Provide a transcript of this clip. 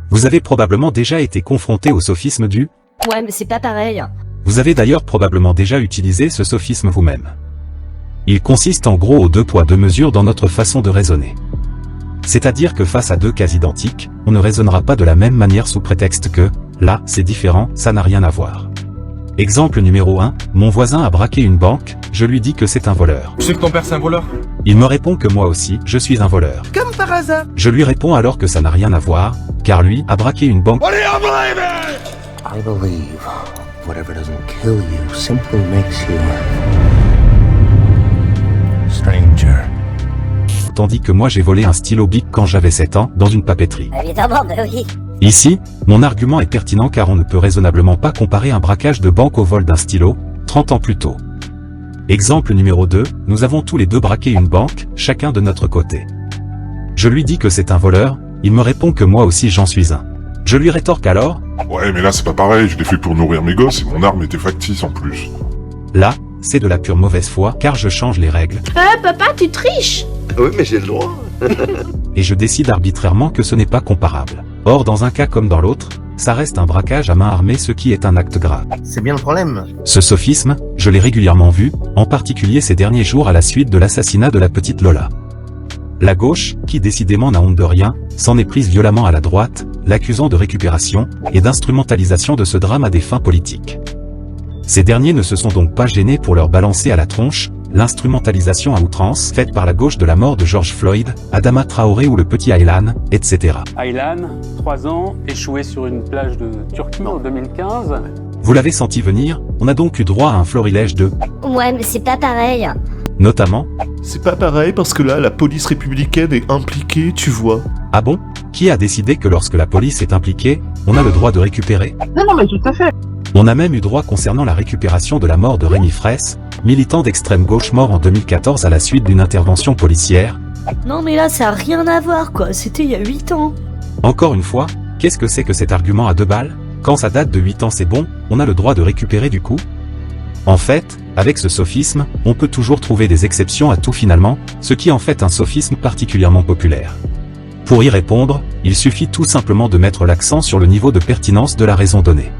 Vous avez probablement déjà été confronté au sophisme du « Ouais, mais c'est pas pareil. » Vous avez d'ailleurs probablement déjà utilisé ce sophisme vous-même. Il consiste en gros aux 2 poids 2 mesures dans notre façon de raisonner. C'est-à-dire que face à 2 cas identiques, on ne raisonnera pas de la même manière sous prétexte que « là, c'est différent, ça n'a rien à voir ». Exemple numéro 1, mon voisin a braqué une banque, je lui dis que c'est un voleur. Tu sais que ton père c'est un voleur? Il me répond que moi aussi, je suis un voleur. Comme par hasard. Je lui réponds alors que ça n'a rien à voir, car lui a braqué une banque. What do you believe in? I believe whatever doesn't kill you simply makes you stranger. Tandis que moi j'ai volé un stylo Bic quand j'avais 7 ans, dans une papeterie. Évidemment, bah oui. Ici, mon argument est pertinent car on ne peut raisonnablement pas comparer un braquage de banque au vol d'un stylo, 30 ans plus tôt. Exemple numéro 2, nous avons tous les deux braqué une banque, chacun de notre côté. Je lui dis que c'est un voleur, il me répond que moi aussi j'en suis un. Je lui rétorque alors, Ouais, mais là c'est pas pareil, je l'ai fait pour nourrir mes gosses et mon arme était factice en plus. là, c'est de la pure mauvaise foi car je change les règles. Papa, tu triches. Oui, mais j'ai le droit. Et je décide arbitrairement que ce n'est pas comparable. Or dans un cas comme dans l'autre, ça reste un braquage à main armée ce qui est un acte grave. C'est bien le problème. Ce sophisme, je l'ai régulièrement vu, en particulier ces derniers jours à la suite de l'assassinat de la petite Lola. La gauche, qui décidément n'a honte de rien, s'en est prise violemment à la droite, l'accusant de récupération et d'instrumentalisation de ce drame à des fins politiques. Ces derniers ne se sont donc pas gênés pour leur balancer à la tronche l'instrumentalisation à outrance faite par la gauche de la mort de George Floyd, Adama Traoré ou le petit Aylan, etc. Aylan, 3 ans, échoué sur une plage de Turquie en 2015. Vous l'avez senti venir, on a donc eu droit à un florilège de Ouais, mais c'est pas pareil. notamment C'est pas pareil parce que là, la police républicaine est impliquée, tu vois. ah bon, qui a décidé que lorsque la police est impliquée, on a le droit de récupérer? Non, mais tout à fait. On a même eu droit concernant la récupération de la mort de Rémi Fraisse, militant d'extrême gauche mort en 2014 à la suite d'une intervention policière. Non, mais là, ça a rien à voir, quoi. C'était il y a 8 ans. Encore une fois, qu'est-ce que c'est que cet argument à 2 balles? Quand ça date de 8 ans c'est bon, on a le droit de récupérer du coup? En fait, avec ce sophisme, on peut toujours trouver des exceptions à tout finalement, ce qui en fait un sophisme particulièrement populaire. Pour y répondre, il suffit tout simplement de mettre l'accent sur le niveau de pertinence de la raison donnée.